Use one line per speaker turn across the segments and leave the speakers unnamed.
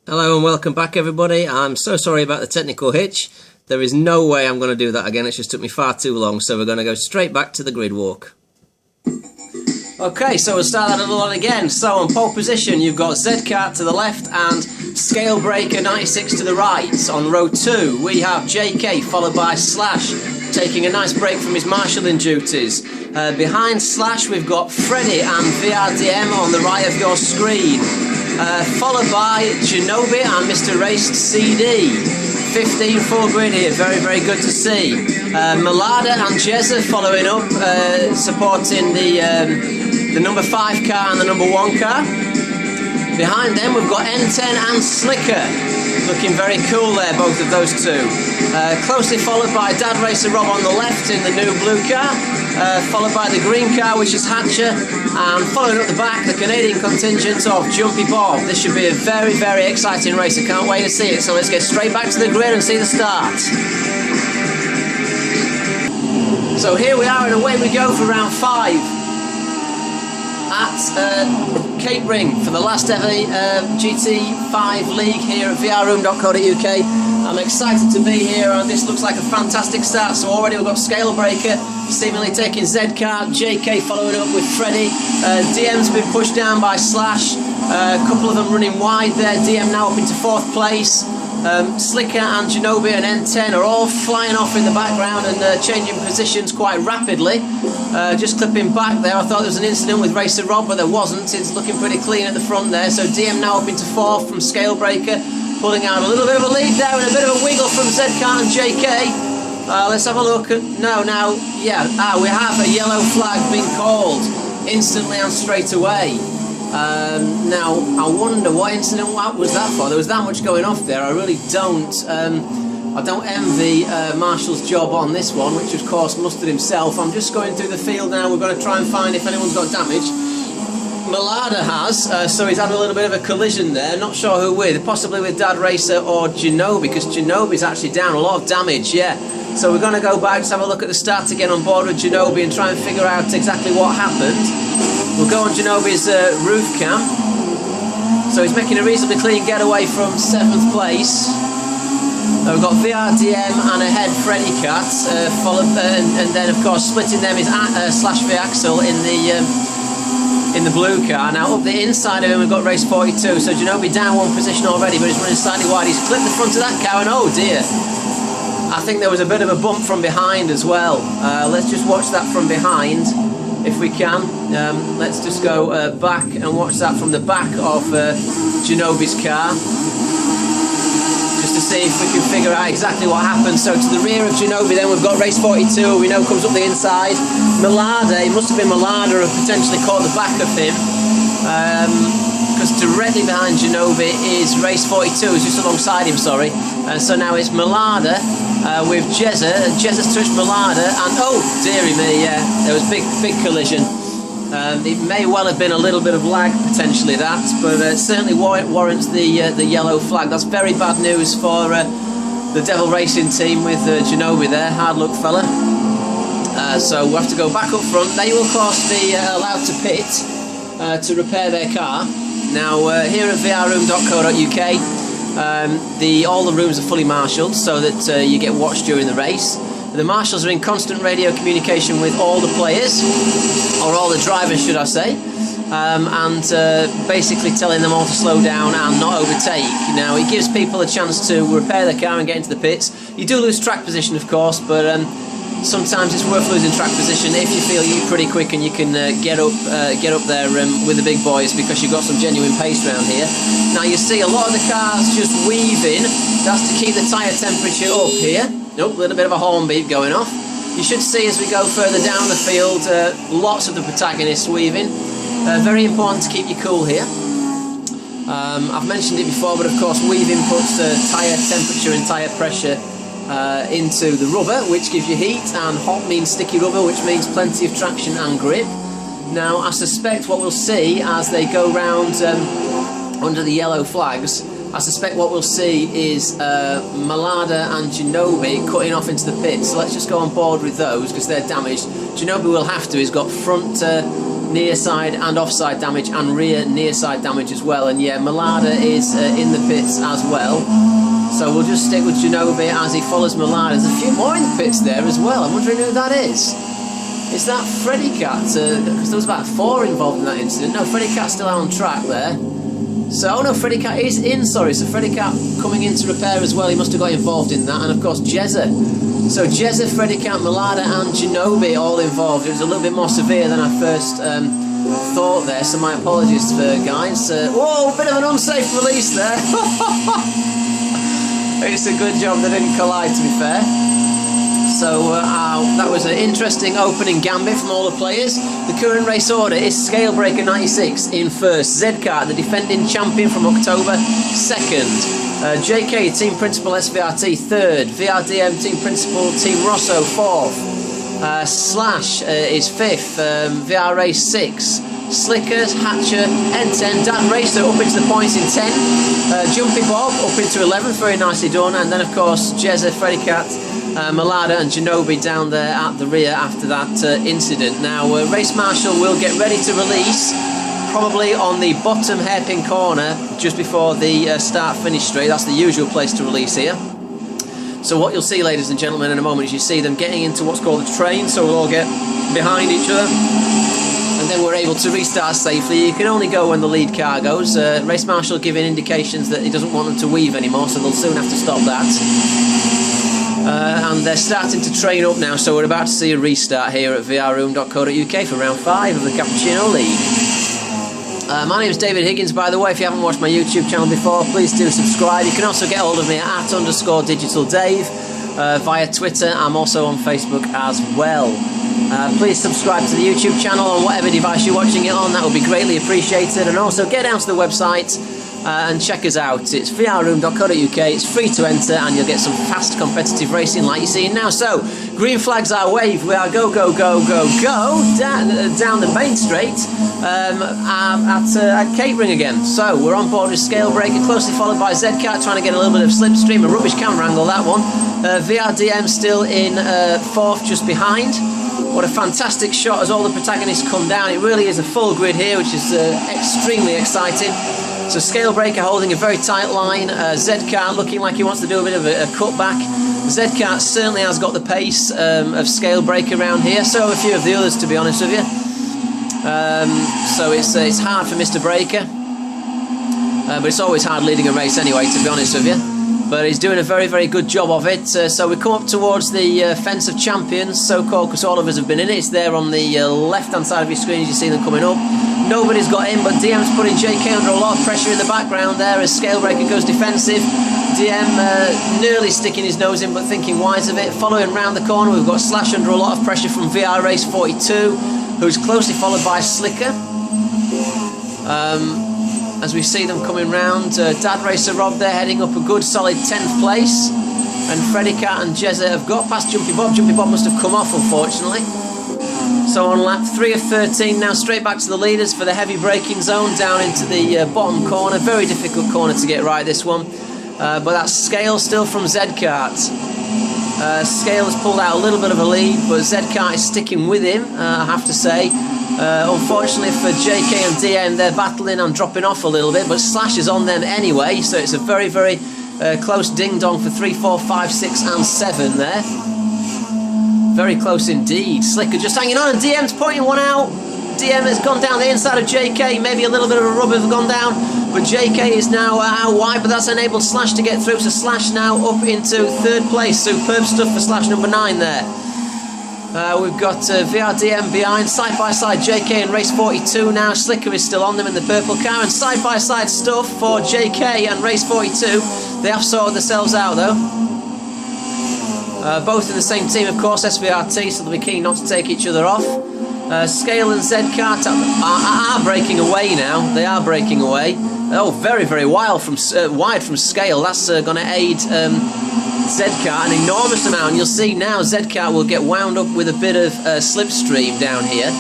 Hello and welcome back everybody. I'm so sorry about the technical hitch. There is no way I'm going to do that again. It just took me far too long, so we're going to go straight back to the grid walk. Okay, so we'll start that little one again. So on pole position you've got Z-Kart to the left and Scale Breaker 96 to the right. On row 2 we have JK followed by Slash, taking a nice break from his marshalling duties. Behind Slash we've got Freddy and VRDM on the right of your screen. Followed by Shinobi and Mr. Raced CD. 15 full grid here, very, very good to see. Malada and Jezza following up, supporting the number 5 car and the number 1 car. Behind them we've got N10 and Slicker, looking very cool there, both of those two. Closely followed by Dad Racer Rob on the left in the new blue car, followed by the green car which is Hatcher, and following up the back the Canadian contingent of Jumpy Bob. This should be a very, very exciting race. I can't wait to see it, so let's get straight back to the grid and see the start. So here we are and away we go for round 5 at Cape Ring for the last ever GT5 League here at vrroom.co.uk. I'm excited to be here and this looks like a fantastic start. So already we've got Scale Breaker seemingly taking Z-Kart, JK following up with Freddy, DM's been pushed down by Slash, a couple of them running wide there, DM now up into 4th place. Slicker and Shinobi and N10 are all flying off in the background and changing positions quite rapidly. Just clipping back there, I thought there was an incident with Racer Rob, but there wasn't. It's looking pretty clean at the front there. So DM now up into 4th from Scale Breaker, pulling out a little bit of a lead there and a bit of a wiggle from Z-Kart and JK. Let's have a look at... we have a yellow flag being called instantly and straight away. Now, I wonder what incident was that for. There was that much going off there. I really don't. I don't envy Marshall's job on this one, which of course Mustard himself. I'm just going through the field now. We're going to try and find if anyone's got damage. Malada has, so he's had a little bit of a collision there. Not sure who with. Possibly with Dad Racer or Shinobi, because Shinobi's actually down a lot of damage. Yeah. So we're going to go back, just have a look at the start again on board with Shinobi and try and figure out exactly what happened. We'll go on Shinobi's roof cam. So he's making a reasonably clean getaway from 7th place. We've got VRDM and ahead Freddy Cat, followed, and then of course splitting them is Slash V Axel in the blue car. Now up the inside of him we've got race 42. So Shinobi down 1 position already, but he's running slightly wide. He's clipped the front of that car and oh dear, I think there was a bit of a bump from behind as well. Let's just watch that from behind if we can. Let's just go back and watch that from the back of Shinobi's car, just to see if we can figure out exactly what happened. So to the rear of Shinobi then we've got race 42, we know comes up the inside. Malada, it must have been Malada who potentially caught the back of him, because directly behind Shinobi is race 42, who's just alongside him, sorry. So now it's Malada with Jezza, and Jezza's touched Malada, and oh dearie me, yeah, there was big collision. It may well have been a little bit of lag potentially that, but certainly warrants the yellow flag. That's very bad news for the Devil Racing team with Shinobi there, hard luck fella. So we'll have to go back up front. They will of course be allowed to pit to repair their car. Now here at vrroom.co.uk all the rooms are fully marshalled so that you get watched during the race. The marshals are in constant radio communication with all the players, or all the drivers should I say, and basically telling them all to slow down and not overtake. Now it gives people a chance to repair their car and get into the pits. You do lose track position of course, but sometimes it's worth losing track position if you feel you're pretty quick and you can get up there with the big boys, because you've got some genuine pace around here. Now you see a lot of the cars just weaving. That's to keep the tyre temperature up here. Nope, a little bit of a horn beep going off. You should see as we go further down the field, lots of the protagonists weaving. Very important to keep you cool here. I've mentioned it before, but of course weaving puts tyre temperature and tyre pressure into the rubber, which gives you heat, and hot means sticky rubber, which means plenty of traction and grip. Now I suspect what we'll see as they go round under the yellow flags, I suspect what we'll see is Malada and Shinobi cutting off into the pits. So let's just go on board with those because they're damaged. Shinobi will have to. He's got front near side and offside damage, and rear near side damage as well. And yeah, Malada is in the pits as well. So we'll just stick with Ginobili as he follows Malada. There's a few more in the pits there as well. I'm wondering who that is. Is that Freddy Cat? Because there was about 4 involved in that incident. No, Freddy Cat's still out on track there. So, oh no, Freddy Cat is in, sorry. So Freddy Cat coming in to repair as well. He must have got involved in that. And of course, Jezza. So Jezza, Freddy Cat, Malada and Ginobili all involved. It was a little bit more severe than I first thought there. So my apologies for guys. Whoa, bit of an unsafe release there. It's a good job they didn't collide, to be fair. So that was an interesting opening gambit from all the players. The current race order is Scalebreaker 96 in first, Zcart, the defending champion from October, second, JK, Team Principal SVRT, third, VRDM, Team Principal, Team Rosso, fourth, Slash is fifth, VR Race 6, Slickers, Hatcher, N10, Dan Racer up into the points in 10, Jumpy Bob up into 11th, very nicely done, and then of course Jezza, Freddy Cat, Malada and Ginobili down there at the rear after that incident. Now Race Marshal will get ready to release probably on the bottom hairpin corner just before the start-finish straight. That's the usual place to release here. So what you'll see, ladies and gentlemen, in a moment is you see them getting into what's called a train, so we'll all get behind each other and then we're able to restart safely. You can only go when the lead car goes. Race Marshal giving indications that he doesn't want them to weave anymore, so they'll soon have to stop that. And they're starting to train up now, so we're about to see a restart here at vrroom.co.uk for round 5 of the Cappuccino League. My name is David Higgins, by the way. If you haven't watched my YouTube channel before, please do subscribe. You can also get hold of me at @_digitaldave via Twitter. I'm also on Facebook as well. Please subscribe to the YouTube channel on whatever device you're watching it on. That would be greatly appreciated. And also get down to the website and check us out. It's vrroom.co.uk. It's free to enter and you'll get some fast competitive racing like you're seeing now. So green flags are waved. We are go down the main straight at Catering again. So we're on board with Scalebreaker, closely followed by Zcart, trying to get a little bit of slipstream. A rubbish camera angle, that one. VRDM still in 4th, just behind. What a fantastic shot as all the protagonists come down. It really is a full grid here, which is extremely exciting. So Scalebreaker holding a very tight line. Zcart looking like he wants to do a bit of a cutback. Zcart certainly has got the pace of Scalebreaker around here. So have a few of the others, to be honest with you. So it's hard for Mr. Breaker. But it's always hard leading a race anyway, to be honest with you. But he's doing a very, very good job of it. So we come up towards the Fence of Champions, so-called, because all of us have been in it. It's there on the left-hand side of your screen as you see them coming up. Nobody's got in, but DM's putting JK under a lot of pressure in the background there as Scalebreaker goes defensive. DM nearly sticking his nose in, but thinking wise of it. Following round the corner, we've got Slash under a lot of pressure from VR Race 42, who's closely followed by Slicker. As we see them coming round, Dad Racer Rob there heading up a good solid 10th place, and Freddy Cat and Jezza have got past Jumpy Bob. Jumpy Bob must have come off, unfortunately. So on lap 3 of 13 now, straight back to the leaders for the heavy braking zone down into the bottom corner. Very difficult corner to get right, this one, but that's Scale still from Zcart. Scale has pulled out a little bit of a lead, but Zcart is sticking with him, I have to say. Unfortunately for JK and DM, they're battling and dropping off a little bit, but Slash is on them anyway, so it's a very, very close ding-dong for 3, 4, 5, 6 and 7 there. Very close indeed. Slicker just hanging on, and DM's pointing one out. DM has gone down the inside of JK, maybe a little bit of a rubber has gone down, but JK is now out wide, but that's enabled Slash to get through, so Slash now up into 3rd place. Superb stuff for Slash number 9 there. We've got VRDM behind, side-by-side JK and Race 42 now. Slicker is still on them in the purple car, and side-by-side stuff for JK and Race 42. They have sorted themselves out though. Both in the same team, of course, SVRT, so they'll be keen not to take each other off. Scale and Zcart are breaking away now. They are breaking away. Oh, very, very wide from Scale. That's going to aid Zcart an enormous amount. You'll see now Zcart will get wound up with a bit of slipstream down here.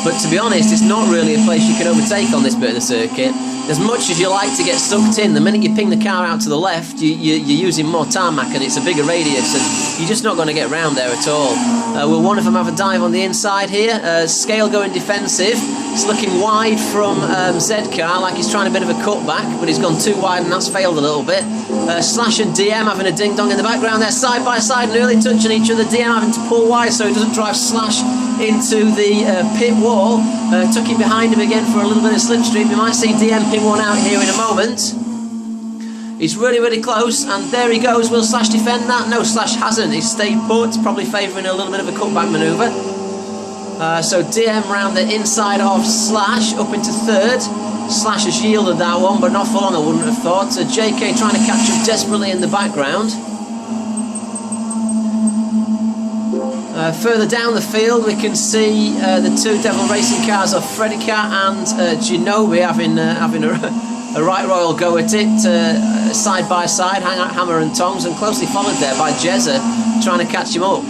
but to be honest, it's not really a place you can overtake on this bit of the circuit. As much as you like to get sucked in, the minute you ping the car out to the left, you're using more tarmac and it's a bigger radius, and you're just not going to get round there at all. Will one of them have a dive on the inside here? Scale going defensive. It's looking wide from Z-Car, like he's trying a bit of a cutback, but he's gone too wide and that's failed a little bit. Slash and DM having a ding-dong in the background there, side by side, nearly touching each other. DM having to pull wide so he doesn't drive Slash into the pit wall. Tuck him behind him again for a little bit of slipstream. You might see DM ping one out here in a moment. He's really, really close, and there he goes. Will Slash defend that? No, Slash hasn't. He's stayed put, probably favouring a little bit of a cutback manoeuvre. So DM round the inside of Slash, up into third. Slash has yielded that one, but not for long, I wouldn't have thought. JK trying to catch up desperately in the background. Further down the field, we can see the two Devil Racing cars of Freddy Cat and Genobi having a right royal go at it, side by side, hammer and tongs, and closely followed there by Jezza trying to catch him up.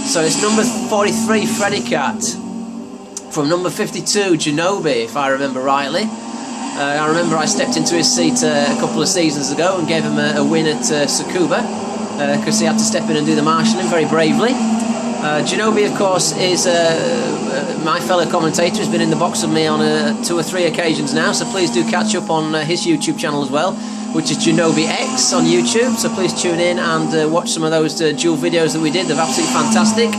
So it's number 43 Freddy Cat from number 52 Genobi, if I remember rightly. I remember I stepped into his seat a couple of seasons ago and gave him a win at Tsukuba because he had to step in and do the marshalling very bravely. Genobi, of course, is my fellow commentator. Has been in the box with me on 2 or 3 occasions now, so please do catch up on his YouTube channel as well, which is Genobi X on YouTube. So please tune in and watch some of those dual videos that we did. They're absolutely fantastic.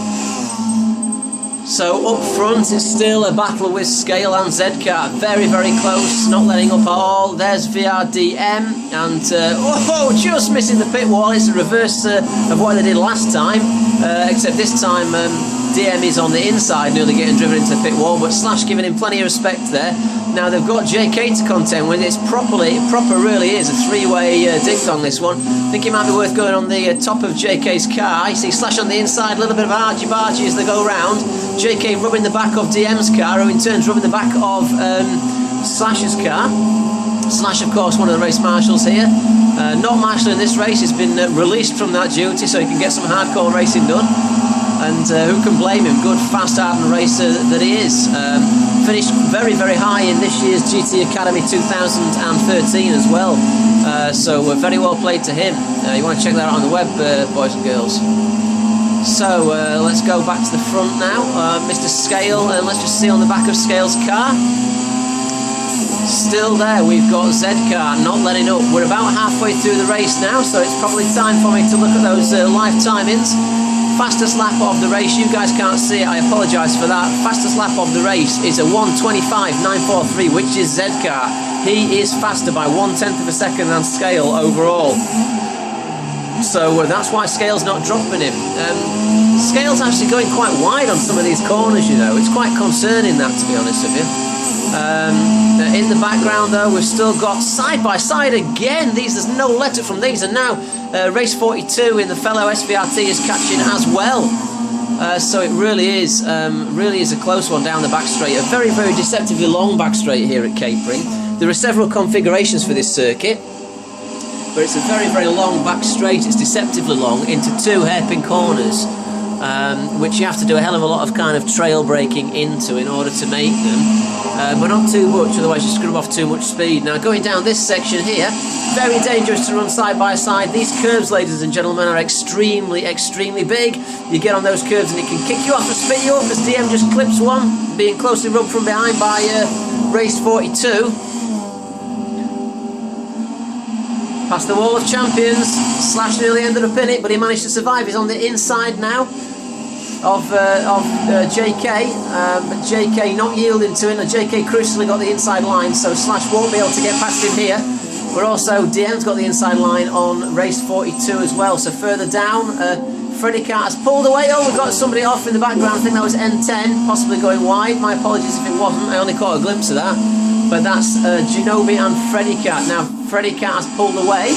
So up front, it's still a battle with Scale and Z-Car. Very, very close, not letting up at all. There's VRDM, and just missing the pit wall. It's a reverse of what they did last time, except this time DM is on the inside, nearly getting driven into the pit wall, but Slash giving him plenty of respect there. Now they've got JK to contend with. It's proper really is a 3-way ding-dong, this one. I think it might be worth going on the top of JK's car. You see Slash on the inside, a little bit of an argy-bargy as they go round. JK rubbing the back of DM's car, who in turn rubbing the back of Slash's car. Slash, of course, one of the race marshals here. Not marshalling this race, he's been released from that duty so he can get some hardcore racing done. And who can blame him? Good, fast, ardent racer that he is. Finished very, very high in this year's GT Academy 2013 as well. So very well played to him. You want to check that out on the web, boys and girls. So let's go back to the front now. Mr. Scale, and let's just see on the back of Scale's car. Still there, we've got Z-Car not letting up. We're about halfway through the race now, so it's probably time for me to look at those live timings. Fastest lap of the race, you guys can't see it, I apologise for that. Fastest lap of the race is a 1:25.943, which is Z-Car. He is faster by 1/10 of a second than Scale overall. So that's why Scale's not dropping him. Scale's actually going quite wide on some of these corners, you know. It's quite concerning, that, to be honest with you. In the background, though, we've still got side by side again. There's no letter from these, and now race 42 in the fellow SVRT is catching as well. So it really is a close one down the back straight. A very, very deceptively long back straight here at Capering. There are several configurations for this circuit, but it's a very, very long back straight. It's deceptively long into 2 hairpin corners, which you have to do a hell of a lot of kind of trail braking into in order to make them. But not too much, otherwise you screw off too much speed. Now going down this section here, very dangerous to run side by side. These curves, ladies and gentlemen, are extremely, extremely big. You get on those curves and it can kick you off and spit you up as DM just clips one, being closely rubbed from behind by race 42. Past the wall of champions, Slash nearly ended up in it, but he managed to survive. He's on the inside now of JK, but JK not yielding to him, and JK crucially got the inside line, so Slash won't be able to get past him here. But also DM's got the inside line on race 42 as well. So further down, Freddy Cat has pulled away. Oh, we've got somebody off in the background. I think that was N10, possibly going wide. My apologies if it wasn't, I only caught a glimpse of that. But that's Genobi and Freddy Cat. Now Freddy Cat has pulled away.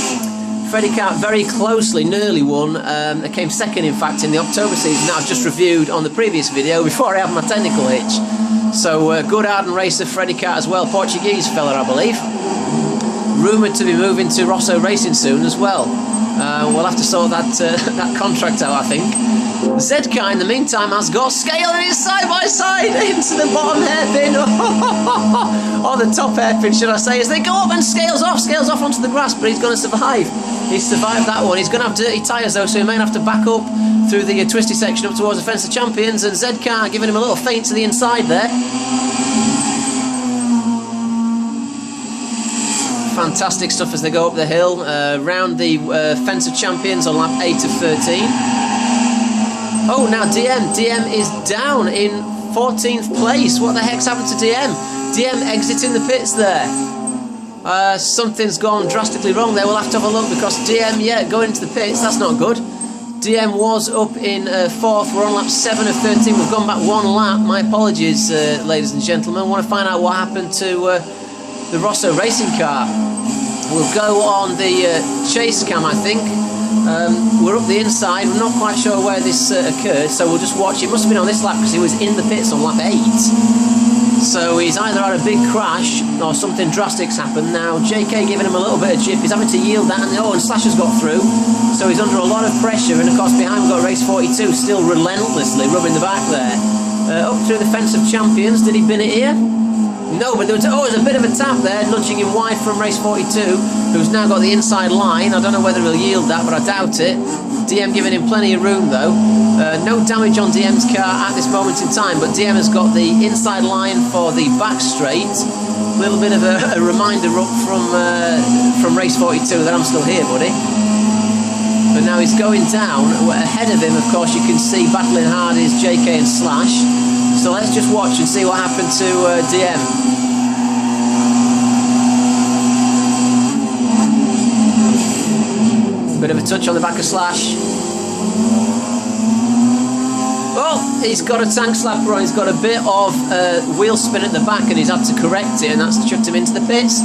Freddy Cat very closely, nearly won. It came second, in fact, in the October season that I've just reviewed on the previous video before I had my technical hitch. So good ardent racer Freddy Cat as well, Portuguese fella, I believe. Rumoured to be moving to Rosso Racing soon as well. We'll have to sort that that contract out, I think. Zedcar in the meantime has got Scale and it's side by side into the bottom hairpin, or the top hairpin should I say, as they go up and Scale's off onto the grass, but he's going to survive. He's survived that one. He's going to have dirty tyres though, so he may have to back up through the twisty section up towards the Fence of Champions, and Zedcar giving him a little feint to the inside there. Fantastic stuff as they go up the hill, round the Fence of Champions on lap 8 of 13. Oh, now DM is down in 14th place. What the heck's happened to DM? DM exiting the pits there. Something's gone drastically wrong there. We'll have to have a look, because DM, yeah, going into the pits, that's not good. DM was up in 4th. We're on lap 7 of 13. We've gone back 1 lap. My apologies, ladies and gentlemen. I want to find out what happened to the Rosso racing car. We'll go on the chase cam, I think. We're up the inside. We're not quite sure where this occurred, so we'll just watch. It must have been on this lap because he was in the pits on lap 8. So he's either had a big crash or something drastic's happened. Now JK giving him a little bit of jip. He's having to yield that, and Slash has got through. So he's under a lot of pressure, and of course behind we've got Race 42 still relentlessly rubbing the back there. Up through the Fence of Champions. Did he bin it here? No, but there's a bit of a tap there, nudging him wide from Race 42, who's now got the inside line. I don't know whether he'll yield that, but I doubt it. DM giving him plenty of room though. No damage on DM's car at this moment in time, but DM has got the inside line for the back straight. A little bit of a reminder up from Race 42 that I'm still here, buddy. But now he's going down. Ahead of him, of course, you can see battling hard is JK and Slash. So let's just watch and see what happened to DM. Bit of a touch on the back of Slash. Oh, he's got a tank slapper on. He's got a bit of wheel spin at the back, and he's had to correct it, and that's chucked him into the pits.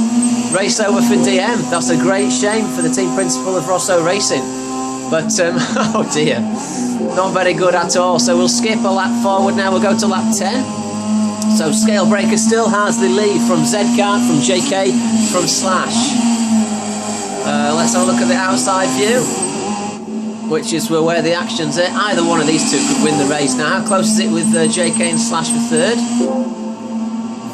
Race over for DM. That's a great shame for the team principal of Rosso Racing. But, oh dear, not very good at all. So we'll skip a lap forward now. We'll go to lap 10. So Scale Breaker still has the lead from Zedcar, from JK, from Slash. Let's have a look at the outside view, which is where the action's at. Either one of these two could win the race. Now, how close is it with JK and Slash for 3rd?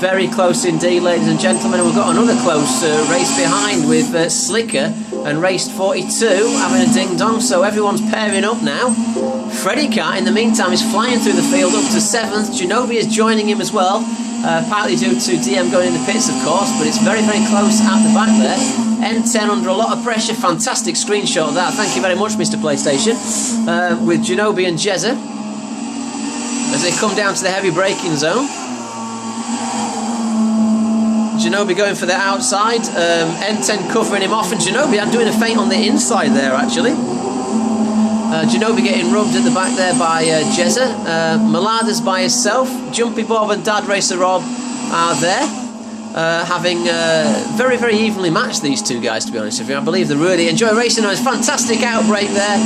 Very close indeed, ladies and gentlemen. And we've got another close race behind with Slicker and Race 42 having a ding-dong. So everyone's pairing up now. Freddy Cat, in the meantime, is flying through the field up to 7th. Genobi is joining him as well, partly due to DM going in the pits, of course, but it's very, very close at the back there. N10 under a lot of pressure. Fantastic screenshot of that. Thank you very much, Mr. PlayStation. With Genobi and Jezza as they come down to the heavy braking zone. Genobi going for the outside, N10 covering him off, and Genobi doing a feint on the inside there actually. Genobi getting rubbed at the back there by Jezza. Malada's by himself. Jumpy Bob and Dad Racer Rob are there, having very, very evenly matched, these two guys, to be honest with you. I believe they really enjoy racing. There's a fantastic outbreak there,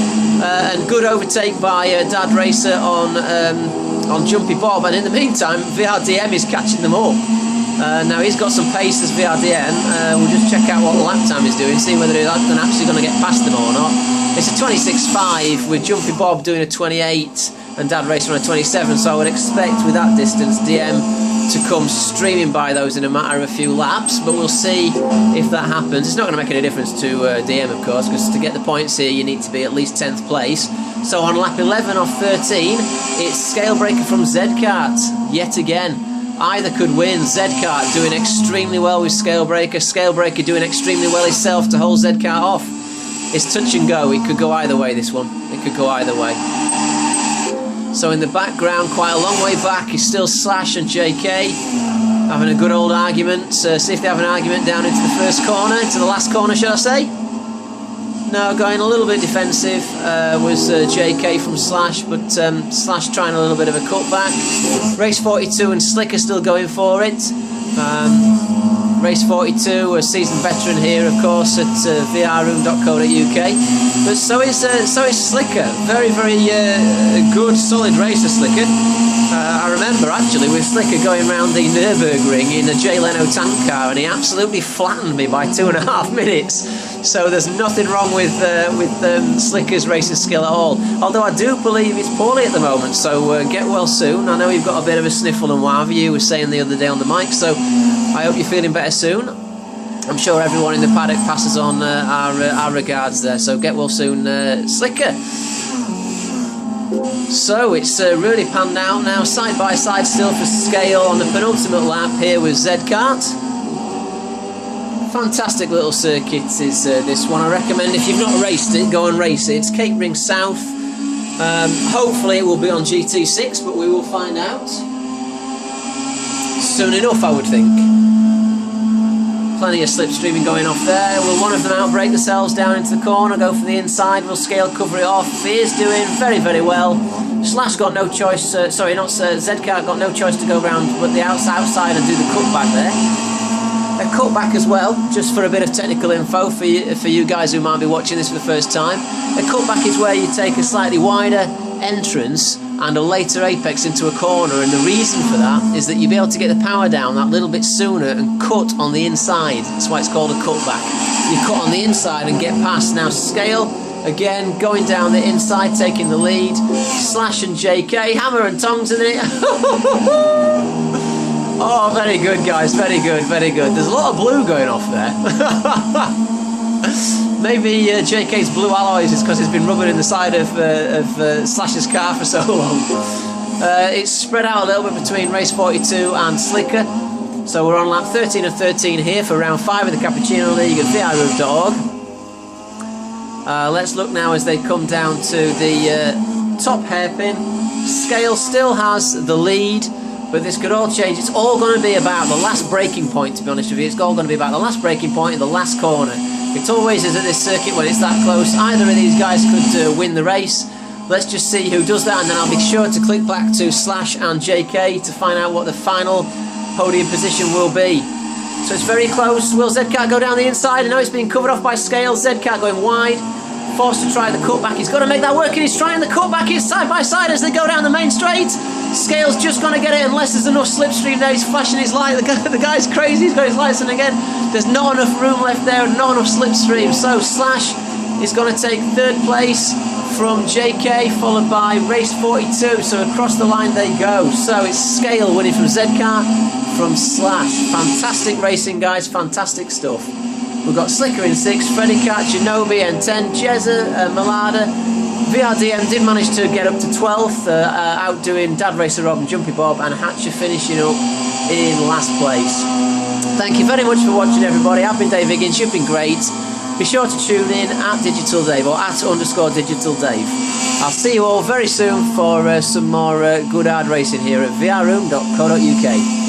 and good overtake by Dad Racer on Jumpy Bob, and in the meantime VRDM is catching them up. Now he's got some pace as VRDM. We'll just check out what the lap time is doing, see whether he's actually going to get past them or not. It's a 26.5 with Jumpy Bob doing a 28 and Dad Racer on a 27, so I would expect with that distance DM to come streaming by those in a matter of a few laps, but we'll see if that happens. It's not going to make any difference to DM, of course, because to get the points here you need to be at least 10th place. So on lap 11 of 13, it's Scalebreaker from Zcart yet again. Either could win. Zcart doing extremely well with Scalebreaker. Scalebreaker doing extremely well himself to hold Zcart off. It's touch and go. It could go either way, this one. It could go either way. So in the background, quite a long way back, is still Slash and JK having a good old argument. See if they have an argument down into the first corner, into the last corner, shall I say? No, going a little bit defensive was JK from Slash, but Slash trying a little bit of a cutback. Race 42 and Slicker still going for it. Race 42, a seasoned veteran here, of course, at vrroom.co.uk. But so is Slicker. Very, very good, solid racer, Slicker. I remember actually with Slicker going around the Nürburgring in a Jay Leno tank car, and he absolutely flattened me by 2.5 minutes. So there's nothing wrong with Slicker's racing skill at all. Although I do believe he's poorly at the moment, so get well soon. I know you've got a bit of a sniffle and what have you, were saying the other day on the mic, so I hope you're feeling better soon. I'm sure everyone in the paddock passes on our regards there, so get well soon, Slicker. So it's really panned out now, side by side still for Scale on the penultimate lap here with Z-Kart. Fantastic little circuit is this one. I recommend, if you've not raced it, go and race it. It's Cape Ring South. Hopefully it will be on GT6, but we will find out soon enough, I would think. Plenty of slipstreaming going off there. Will one of them outbrake themselves down into the corner, go for the inside? Will Scale cover it off? He is doing very, very well. Slash got no choice, sorry, not Z-Kart got no choice to go round but the outside and do the cutback there. A cutback as well, just for a bit of technical info for you guys who might be watching this for the first time. A cutback is where you take a slightly wider entrance and a later apex into a corner, and the reason for that is that you'll be able to get the power down that little bit sooner and cut on the inside. That's why it's called a cutback. You cut on the inside and get past. Now Scale, again, going down the inside, taking the lead. Slash and JK, hammer and tongs in it. Oh, very good, guys, very good, very good. There's a lot of blue going off there. Maybe JK's blue alloys is because he's been rubbing in the side of Slash's car for so long. It's spread out a little bit between race 42 and Slicker. So we're on lap 13 of 13 here for round 5 of the Cappuccino League at VIRoom.org. Let's look now as they come down to the top hairpin. Scale still has the lead, but this could all change. It's all going to be about the last braking point, to be honest with you. It's all going to be about the last braking point in the last corner. It always is at this circuit when it's that close. Either of these guys could win the race. Let's just see who does that, and then I'll be sure to click back to Slash and JK to find out what the final podium position will be. So it's very close. Will Z-Kart go down the inside? I know it's being covered off by Scale. Z-Kart going wide. Forced to try the cutback. He's got to make that work, and he's trying the cutback. It's side by side as they go down the main straight. Scale's just going to get it unless there's enough slipstream there. He's flashing his light. The guy's crazy. He's got his lights on again. There's not enough room left there and not enough slipstream. So Slash is going to take third place from JK, followed by race 42. So across the line they go. So it's Scale winning from Z-Kart, from Slash. Fantastic racing, guys. Fantastic stuff. We've got Slicker in 6th, Freddy Cat, Shinobi, N10, Jezza, Malada. VRDM did manage to get up to 12th, outdoing Dad Racer Rob and Jumpy Bob, and Hatcher finishing up in last place. Thank you very much for watching, everybody. I've been Dave Higgins, you've been great. Be sure to tune in at Digital Dave, or at _Digital Dave. I'll see you all very soon for some more good hard racing here at VRroom.co.uk.